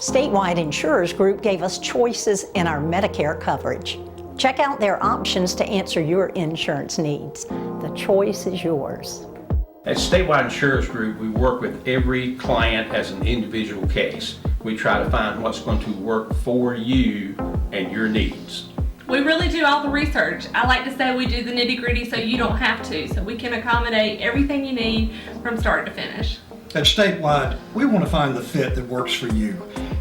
Statewide Insurers Group gave us choices in our Medicare coverage. Check out their options to answer your insurance needs. The choice is yours. At Statewide Insurers Group, we work with every client as an individual case. We try to find what's going to work for you and your needs. We really do all the research. I like to say we do the nitty-gritty so you don't have to, so we can accommodate everything you need from start to finish. At Statewide, we want to find the fit that works for you.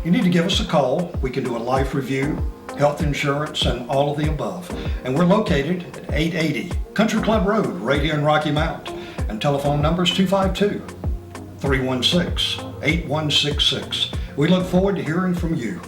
You need to give us a call. We can do a life review, health insurance, and all of the above. And we're located at 880 Country Club Road, right here in Rocky Mount. And telephone number is 252-316-8166. We look forward to hearing from you.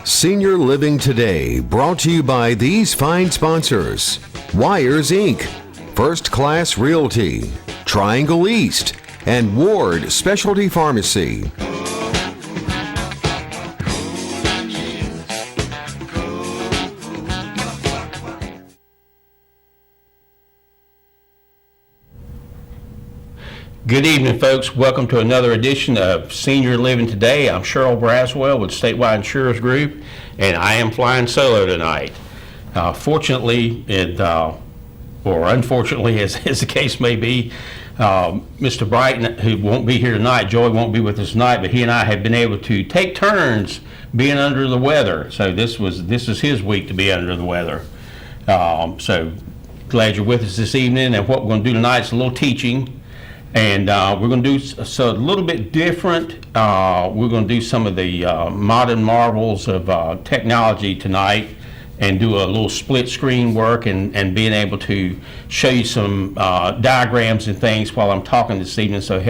Senior Living Today, brought to you by these fine sponsors: Wires Inc., First Class Realty, Triangle East, and Ward Specialty Pharmacy. Good evening, folks. Welcome to another edition of Senior Living Today. I'm Cheryl Braswell with Statewide Insurers Group, and I am flying solo tonight. Fortunately, or unfortunately, as the case may be, Mr. Brighton, who won't be here tonight, Joey won't be with us tonight, but he and I have been able to take turns being under the weather. So this is his week to be under the weather. So glad you're with us this evening, and what we're going to do tonight is a little teaching. And we're going to do a little bit different. We're going to do some of the modern marvels of technology tonight and do a little split screen work and being able to show you some diagrams and things while I'm talking this evening. So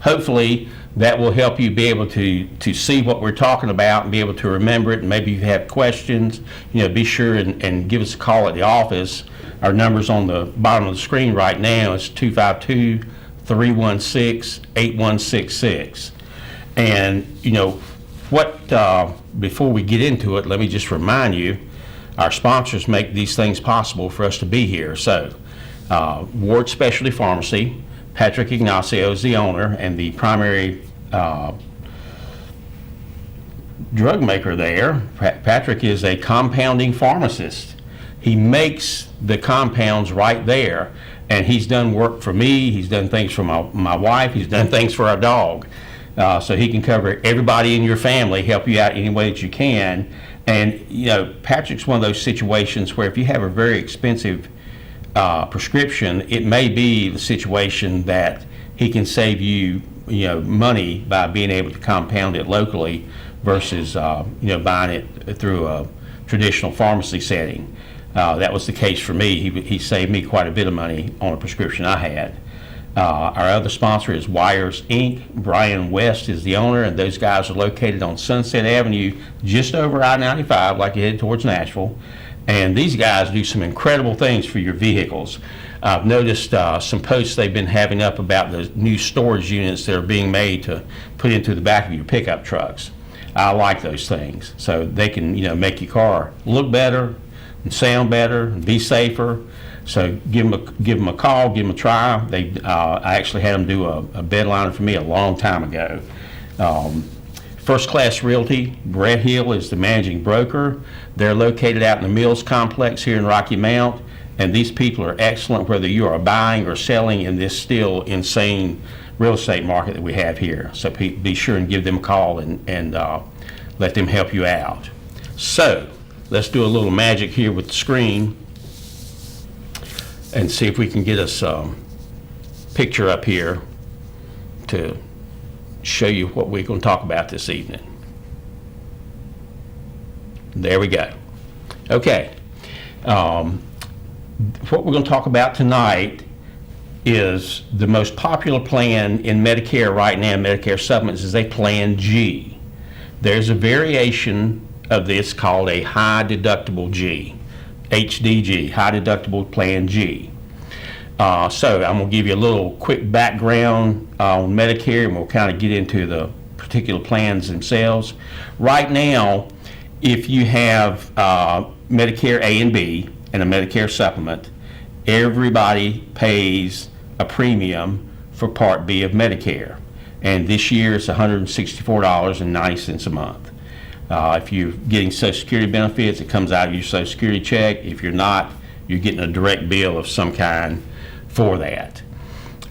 hopefully that will help you be able to see what we're talking about and be able to remember it. And maybe if you have questions, be sure and give us a call at the office. Our number's on the bottom of the screen right now. It's 252-316-8166. And before we get into it, let me just remind you, our sponsors make these things possible for us to be here. So Ward Specialty Pharmacy, Patrick Ignacio is the owner and the primary drug maker there. Patrick is a compounding pharmacist. He makes the compounds right there. And he's done work for me, he's done things for my wife, he's done things for our dog. So he can cover everybody in your family, help you out any way that you can. And Patrick's one of those situations where if you have a very expensive prescription, it may be the situation that he can save you money by being able to compound it locally versus buying it through a traditional pharmacy setting. That was the case for me. He saved me quite a bit of money on a prescription I had. Our other sponsor is Wires Inc. Brian West is the owner, and those guys are located on Sunset Avenue, just over I-95, like you head towards Nashville. And these guys do some incredible things for your vehicles. I've noticed some posts they've been having up about the new storage units that are being made to put into the back of your pickup trucks. I like those things. So they can, make your car look better, and sound better, and be safer. So give them a call, give them a try. I actually had them do a bed liner for me a long time ago. First Class Realty, Brett Hill is the managing broker. They're located out in the Mills Complex here in Rocky Mount, and these people are excellent whether you are buying or selling in this still insane real estate market that we have here. So be sure and give them a call and let them help you out. So let's do a little magic here with the screen and see if we can get us a picture up here to show you what we're going to talk about this evening. There we go. Okay. What we're going to talk about tonight is the most popular plan in Medicare right now, Medicare supplements, is a Plan G. There's a variation of this called a high deductible G, HDG, high deductible Plan G. So I'm going to give you a little quick background on Medicare, and we'll kind of get into the particular plans themselves. Right now, if you have Medicare A and B and a Medicare supplement, everybody pays a premium for Part B of Medicare. And this year it's $164.90 a month. If you're getting Social Security benefits, it comes out of your Social Security check. If you're not, you're getting a direct bill of some kind for that.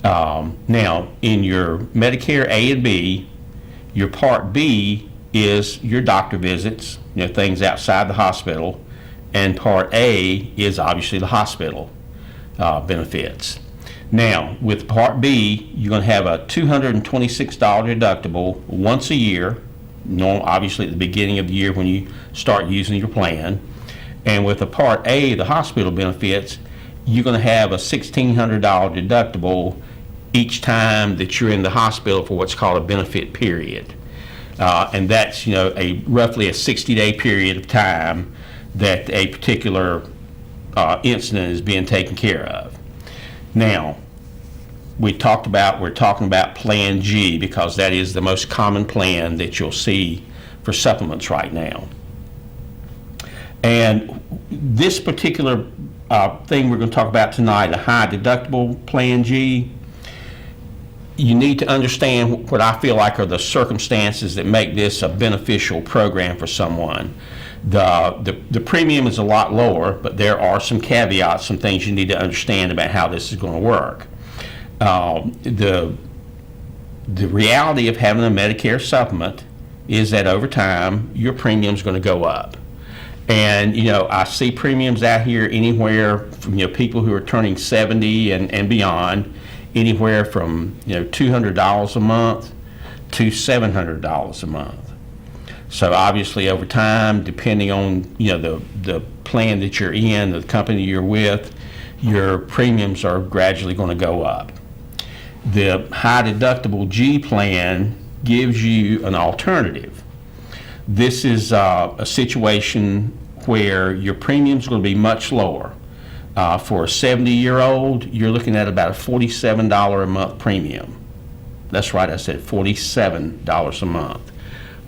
Now, in your Medicare A and B, your Part B is your doctor visits, things outside the hospital, and Part A is obviously the hospital benefits. Now, with Part B, you're going to have a $226 deductible once a year, obviously at the beginning of the year when you start using your plan. And with the Part A, the hospital benefits, you're going to have a $1,600 deductible each time that you're in the hospital for what's called a benefit period. And that's, roughly a 60-day period of time that a particular incident is being taken care of. Now, we're talking about Plan G because that is the most common plan that you'll see for supplements right now. And this particular thing we're going to talk about tonight, a high deductible Plan G, you need to understand what I feel like are the circumstances that make this a beneficial program for someone. The premium is a lot lower, but there are some caveats, some things you need to understand about how this is going to work. The reality of having a Medicare supplement is that over time your premium is going to go up. And I see premiums out here anywhere from people who are turning 70 and beyond, anywhere from $200 a month to $700 a month. So obviously over time, depending on the plan that you're in, the company you're with, your premiums are gradually going to go up. The high deductible G plan gives you an alternative. This is a situation where your premiums are going to be much lower. For a 70-year-old, you're looking at about a $47 a month premium. That's right, I said $47 a month.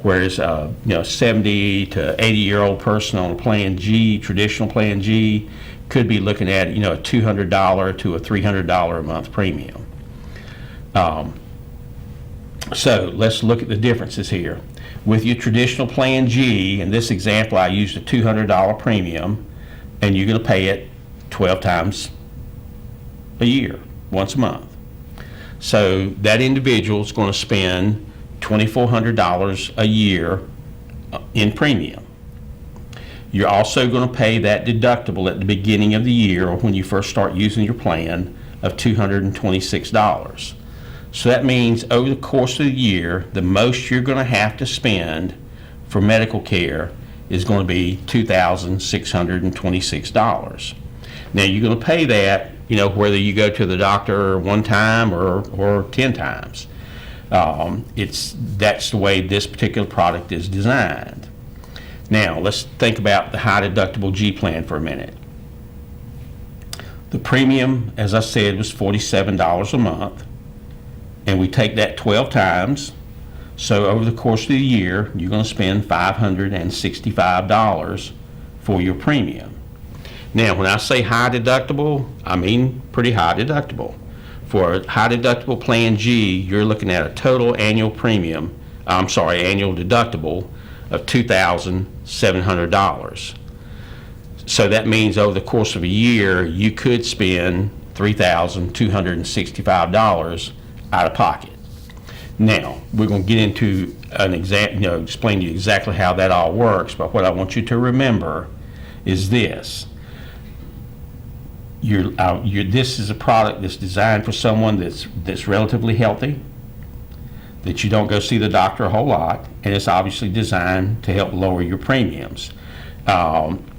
Whereas a 70 to 80-year-old person on a Plan G, traditional Plan G, could be looking at a $200 to a $300 a month premium. So let's look at the differences here. With your traditional Plan G, in this example I used a $200 premium, and you're going to pay it 12 times a year, once a month. So that individual is going to spend $2,400 a year in premium. You're also going to pay that deductible at the beginning of the year or when you first start using your plan of $226. So that means over the course of the year, the most you're going to have to spend for medical care is going to be $2,626. Now you're going to pay that, whether you go to the doctor one time or 10 times. That's the way this particular product is designed. Now let's think about the high deductible G plan for a minute. The premium, as I said, was $47 a month, and we take that 12 times. So over the course of the year, you're going to spend $565 for your premium. Now, when I say high deductible, I mean pretty high deductible. For a high deductible Plan G, you're looking at a total annual annual deductible of $2,700. So that means over the course of a year, you could spend $3,265 out of pocket. Now, we're going to get into explain to you exactly how that all works, but what I want you to remember is this. This is a product that's designed for someone that's relatively healthy, that you don't go see the doctor a whole lot, and it's obviously designed to help lower your premiums.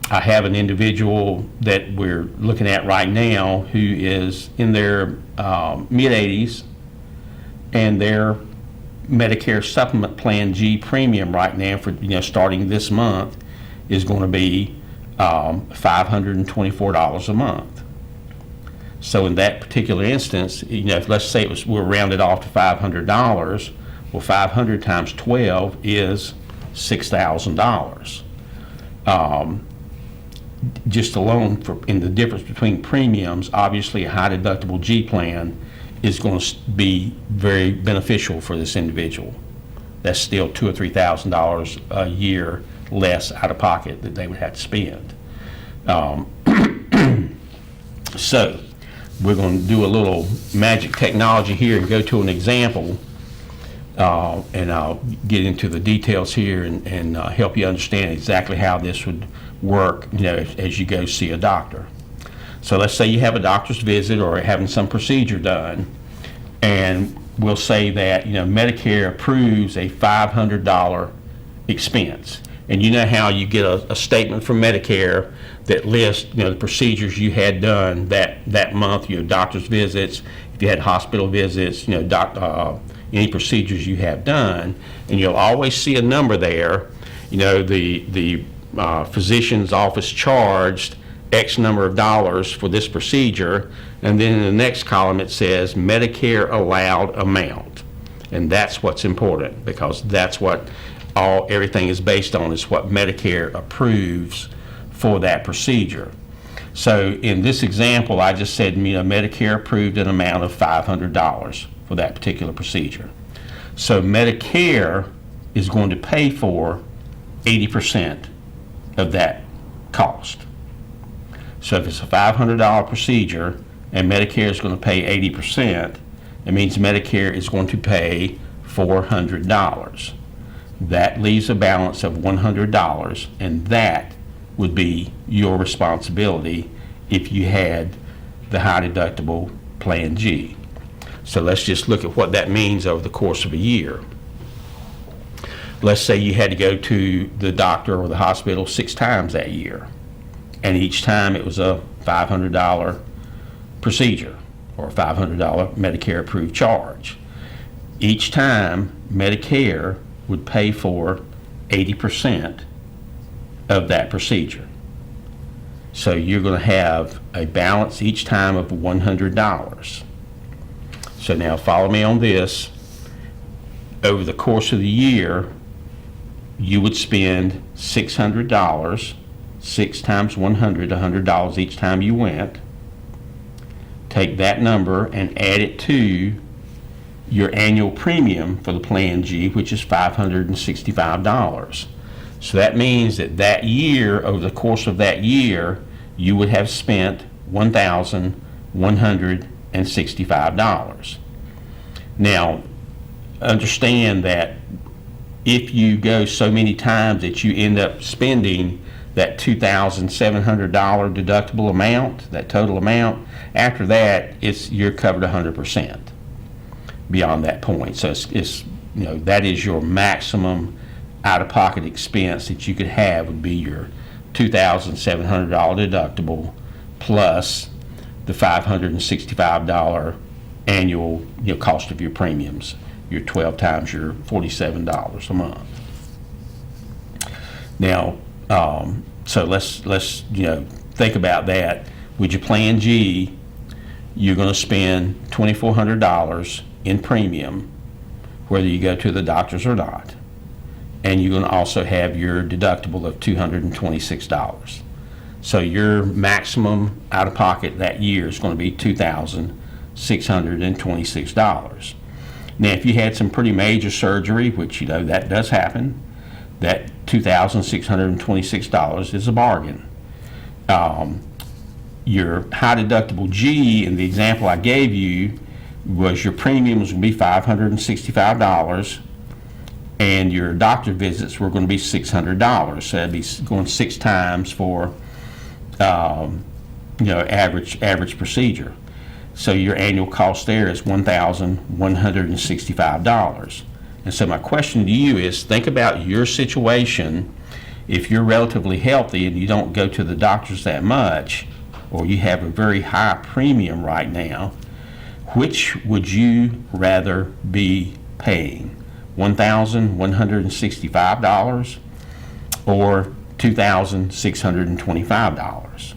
I have an individual that we're looking at right now who is in their mid-80s, and their Medicare Supplement Plan G premium right now for, starting this month is going to be $524 a month. So in that particular instance, let's say we're rounded off to $500. Well, 500 times 12 is $6,000. Just alone in the difference between premiums, obviously a high deductible G plan is going to be very beneficial for this individual. That's still $2,000 or $3,000 a year less out of pocket that they would have to spend. So we're going to do a little magic technology here and go to an example, and I'll get into the details here and help you understand exactly how this would work, as you go see a doctor. So let's say you have a doctor's visit or having some procedure done, and we'll say that Medicare approves a $500 expense. And you know how you get a statement from Medicare that lists the procedures you had done that month, doctor's visits, if you had hospital visits, any procedures you have done, and you'll always see a number there. The physician's office charged X number of dollars for this procedure, and then in the next column it says Medicare allowed amount. And that's what's important, because that's what everything is based on, is what Medicare approves for that procedure. So in this example, I just said Medicare approved an amount of $500 for that particular procedure. So Medicare is going to pay for 80% of that cost. So if it's a $500 procedure and Medicare is going to pay 80%, it means Medicare is going to pay $400. That leaves a balance of $100, and that would be your responsibility if you had the high deductible Plan G. So let's just look at what that means over the course of a year. Let's say you had to go to the doctor or the hospital 6 times that year, and each time it was a $500 procedure or a $500 Medicare approved charge. Each time Medicare would pay for 80% of that procedure. So you're going to have a balance each time of $100. So now follow me on this. Over the course of the year, you would spend $600, 6 times $100 each time you went. Take that number and add it to your annual premium for the Plan G, which is $565. So that means that year, over the course of that year, you would have spent $1,165. Now, understand that if you go so many times that you end up spending that $2,700 deductible amount, that total amount, after that, you're covered 100%. Beyond that point. So it's that is your maximum out-of-pocket expense that you could have, would be your $2,700 deductible plus the $565 annual cost of your premiums, your 12 times your $47 a month. Now, so let's think about that. With your Plan G, you're going to spend $2,400 in premium, whether you go to the doctors or not. And you're going to also have your deductible of $226. So your maximum out of pocket that year is going to be $2,626. Now, if you had some pretty major surgery, which that does happen, that $2,626 is a bargain. Your high deductible G, in the example I gave you, was your premiums would be $565, and your doctor visits were going to be $600. So that'd be going 6 times for average procedure. So your annual cost there is $1,165. And so my question to you is, think about your situation if you're relatively healthy and you don't go to the doctors that much, or you have a very high premium right now, which would you rather be paying? $1,165 or $2,625?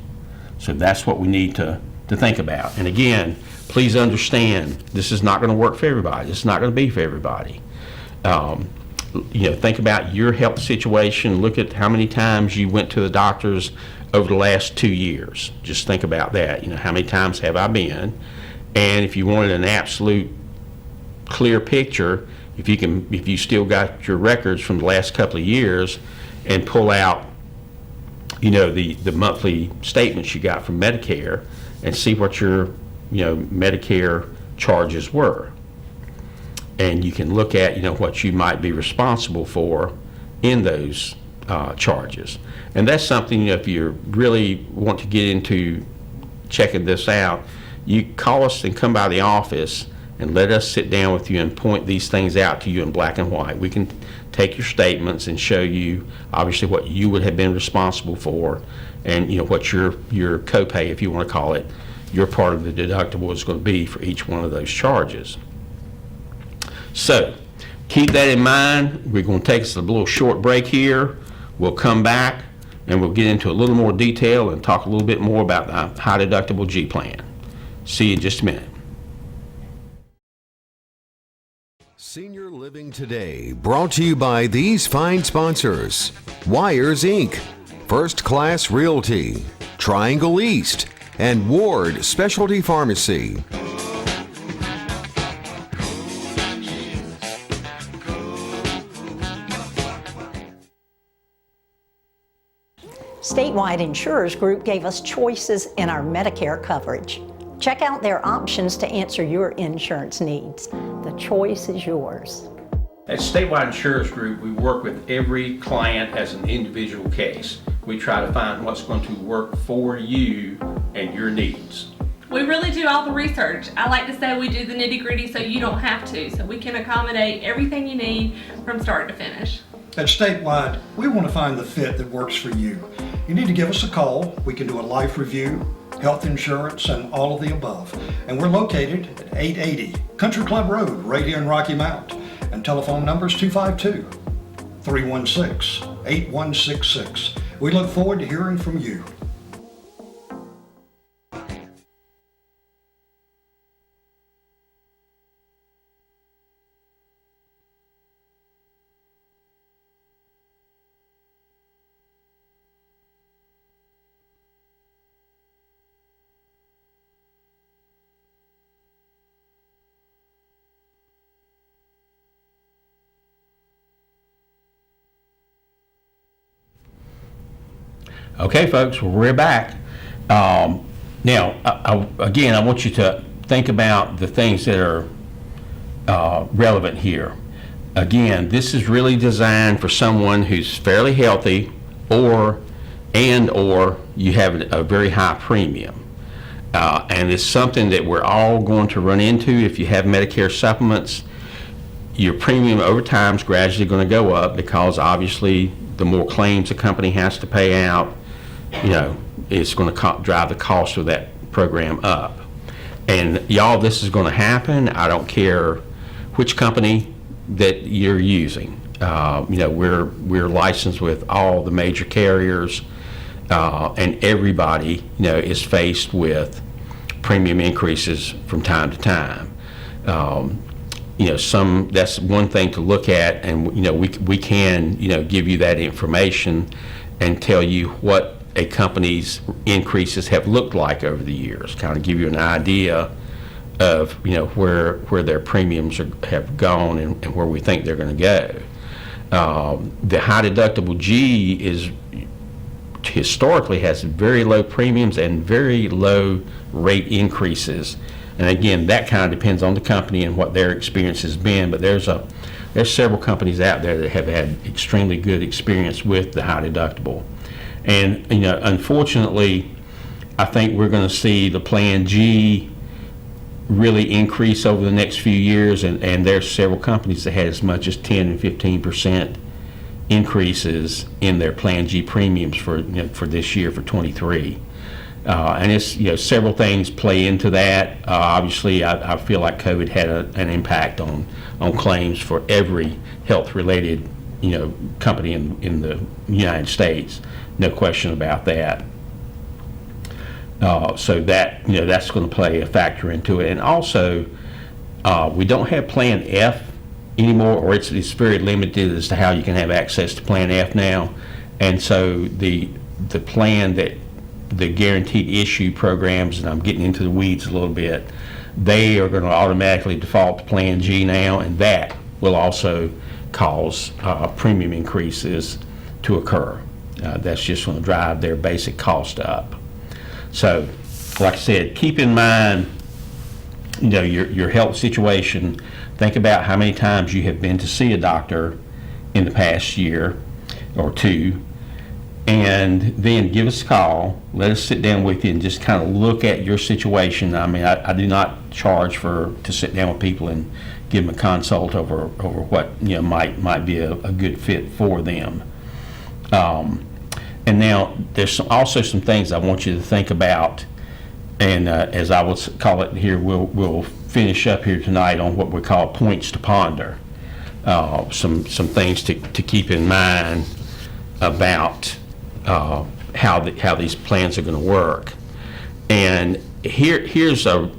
So that's what we need to think about. And again, please understand, this is not going to work for everybody. It's not going to be for everybody. Think about your health situation. Look at how many times you went to the doctors over the last 2 years. Just think about that. How many times have I been? And if you wanted an absolute clear picture, if you still got your records from the last couple of years and pull out, the monthly statements you got from Medicare and see what your, Medicare charges were. And you can look at, what you might be responsible for in those charges. And that's something, if you really want to get into checking this out, you call us and come by the office and let us sit down with you and point these things out to you in black and white. We can take your statements and show you, obviously, what you would have been responsible for, and what your copay, if you want to call it, your part of the deductible is going to be for each one of those charges. So keep that in mind. We're going to take us a little short break here. We'll come back and we'll get into a little more detail and talk a little bit more about the high deductible G plan. See you in just a minute. Senior Living Today, brought to you by these fine sponsors: Wires Inc., First Class Realty, Triangle East, and Ward Specialty Pharmacy. Statewide Insurers Group gave us choices in our Medicare coverage. Check out their options to answer your insurance needs. The choice is yours. At Statewide Insurance Group, we work with every client as an individual case. We try to find what's going to work for you and your needs. We really do all the research. I like to say we do the nitty-gritty so you don't have to, so we can accommodate everything you need from start to finish. At Statewide, we want to find the fit that works for you. You need to give us a call. We can do a life review, health insurance, and all of the above. And we're located at 880 Country Club Road, right here in Rocky Mount. And telephone number is 252-316-8166. We look forward to hearing from you. Okay, folks, well, we're back. Now, again, I want you to think about the things that are relevant here. Again, this is really designed for someone who's fairly healthy, or you have a very high premium. And it's something that we're all going to run into. If you have Medicare supplements, your premium over time is gradually going to go up, because obviously the more claims a company has to pay out, it's going to drive the cost of that program up. And y'all, this is going to happen. I don't care which company that you're using. We're licensed with all the major carriers, and everybody, is faced with premium increases from time to time. That's one thing to look at, and we can give you that information and tell you what a company's increases have looked like over the years, kind of give you an idea of where their premiums have gone and where we think they're going to go. The high deductible G historically has very low premiums and very low rate increases. And again, that kind of depends on the company and what their experience has been, but there's several companies out there that have had extremely good experience with the high deductible. And unfortunately, I think we're going to see the Plan G really increase over the next few years, and there's several companies that had as much as 10 and 15% increases in their Plan G premiums for for this year for 23. And it's several things play into that. Obviously, I feel like COVID had an impact on claims for every health-related company in the United States. No question about that. So that that's going to play a factor into it. And also, we don't have Plan F anymore, or it's very limited as to how you can have access to Plan F now. And so the plan that the guaranteed issue programs, and I'm getting into the weeds a little bit, they are going to automatically default to Plan G now, and that will also cause premium increases to occur. That's just going to drive their basic cost up. So, like I said, keep in mind, your health situation. Think about how many times you have been to see a doctor in the past year or two, and then give us a call. Let us sit down with you and just kind of look at your situation. I mean, I do not charge to sit down with people and give them a consult over what might be a good fit for them. And now there's also some things I want you to think about, and as I will call it here, we'll finish up here tonight on what we call points to ponder. Some things to keep in mind about how these plans are going to work. And here's some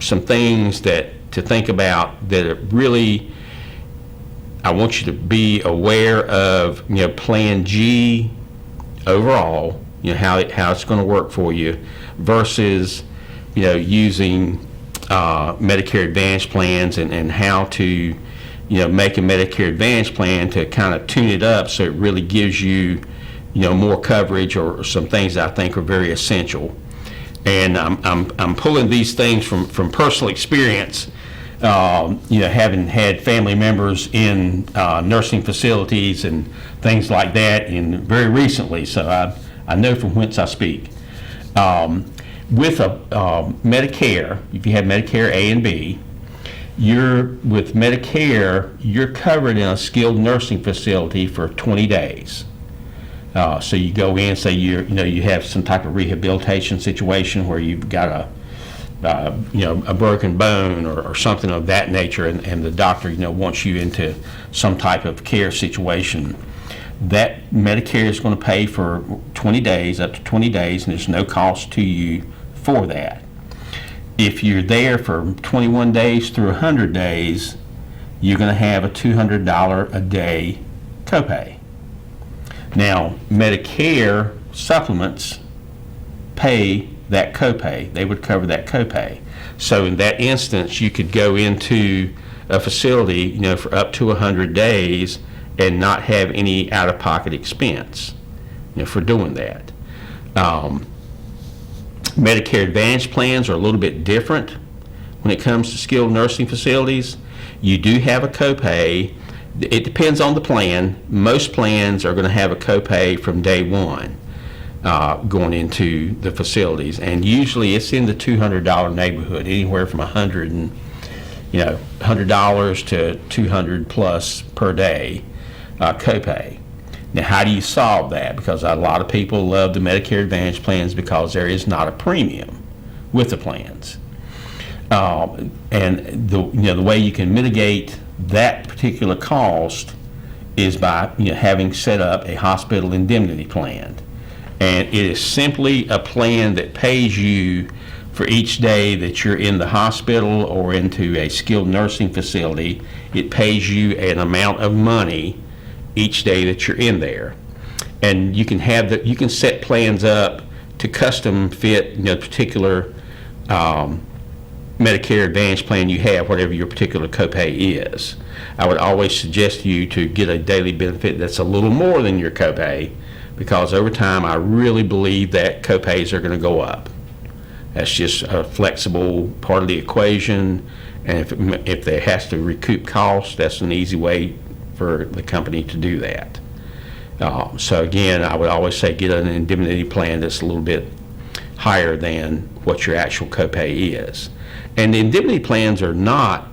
things to think about that are really, I want you to be aware of. Plan G overall, how it's going to work for you, versus using Medicare Advantage plans, and how to make a Medicare Advantage plan to kind of tune it up so it really gives you more coverage, or some things that I think are very essential. And I'm pulling these things from personal experience, having had family members in nursing facilities and things like that, and very recently, so I know from whence I speak. With Medicare, if you have Medicare A and B, with Medicare, you're covered in a skilled nursing facility for 20 days. So you go in, say you have some type of rehabilitation situation where you've got a broken bone or something of that nature, and the doctor wants you into some type of care situation. That Medicare is going to pay for 20 days, up to 20 days, and there's no cost to you for that. If you're there for 21 days through 100 days, you're going to have a $200 a day copay. Now, Medicare supplements pay that copay. They would cover that copay. So in that instance, you could go into a facility, for up to 100 days and not have any out-of-pocket expense, for doing that. Medicare Advantage plans are a little bit different when it comes to skilled nursing facilities. You do have a copay. It depends on the plan. Most plans are going to have a copay from day one going into the facilities, and usually it's in the $200 neighborhood, anywhere from $100 to $200 plus per day copay. Now, how do you solve that? Because a lot of people love the Medicare Advantage plans because there is not a premium with the plans, and the way you can mitigate that particular cost is by having set up a hospital indemnity plan, and it is simply a plan that pays you for each day that you're in the hospital or into a skilled nursing facility. It pays you an amount of money each day that you're in there, and you can set plans up to custom fit particular Medicare Advantage plan you have, whatever your particular copay is. I would always suggest you to get a daily benefit that's a little more than your copay, because over time I really believe that copays are going to go up. That's just a flexible part of the equation, and if there has to recoup costs, that's an easy way for the company to do that. So again, I would always say get an indemnity plan that's a little bit higher than what your actual copay is. And the indemnity plans are not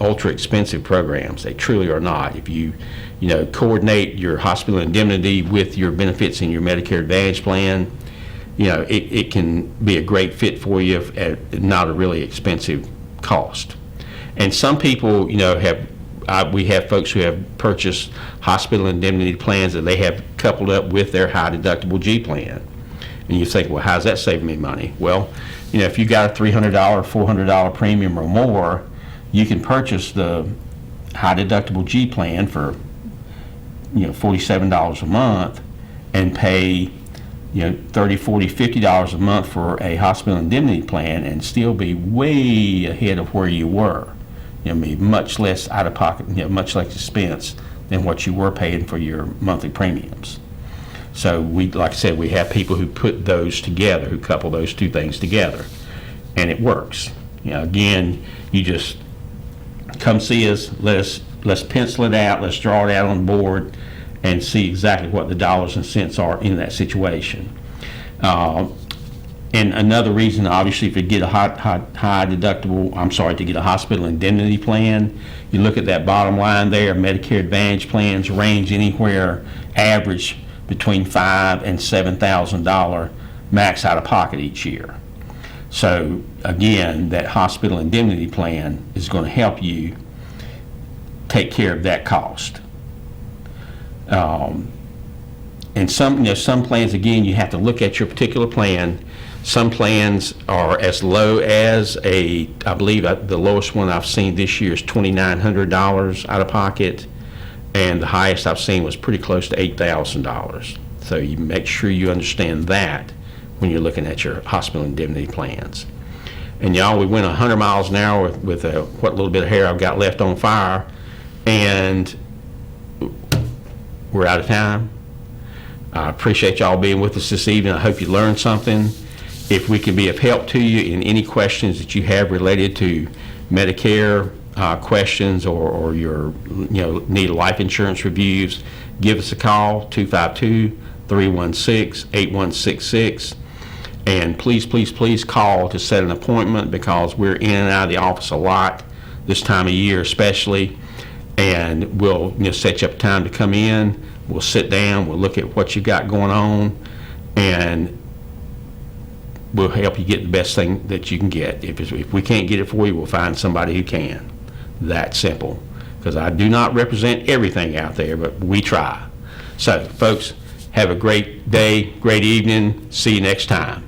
ultra expensive programs. They truly are not. If you coordinate your hospital indemnity with your benefits in your Medicare Advantage plan, it can be a great fit for you at not a really expensive cost. And some people, we have folks who have purchased hospital indemnity plans that they have coupled up with their high deductible G plan. And you think, well, how's that saving me money? Well, if you got a $300, $400 premium or more, you can purchase the high deductible G plan for, $47 a month and pay, $30, $40, $50 a month for a hospital indemnity plan and still be way ahead of where you were. Be much less out of pocket, much less expense than what you were paying for your monthly premiums. So like I said, we have people who put those together, who couple those two things together, and it works. Again, you just come see us, let's pencil it out, let's draw it out on the board, and see exactly what the dollars and cents are in that situation. And another reason, obviously, if you get a to get a hospital indemnity plan, you look at that bottom line there. Medicare Advantage plans range anywhere, average between $5,000 and $7,000 max out of pocket each year. So again, that hospital indemnity plan is going to help you take care of that cost. And some plans, again, you have to look at your particular plan. Some plans are as low as I believe the lowest one I've seen this year is $2,900 out of pocket, and the highest I've seen was pretty close to $8,000. So you make sure you understand that when you're looking at your hospital indemnity plans. And y'all, we went 100 miles an hour with what little bit of hair I've got left on fire, and we're out of time. I appreciate y'all being with us this evening. I hope you learned something. If we can be of help to you in any questions that you have related to Medicare questions or your need life insurance reviews, give us a call, 252-316-8166. And please call to set an appointment, because we're in and out of the office a lot this time of year especially. And we'll set you up time to come in. We'll sit down, we'll look at what you got going on, and we'll help you get the best thing that you can get. If we can't get it for you, we'll find somebody who can. That simple. Because I do not represent everything out there, but we try. So, folks, have a great day, great evening. See you next time.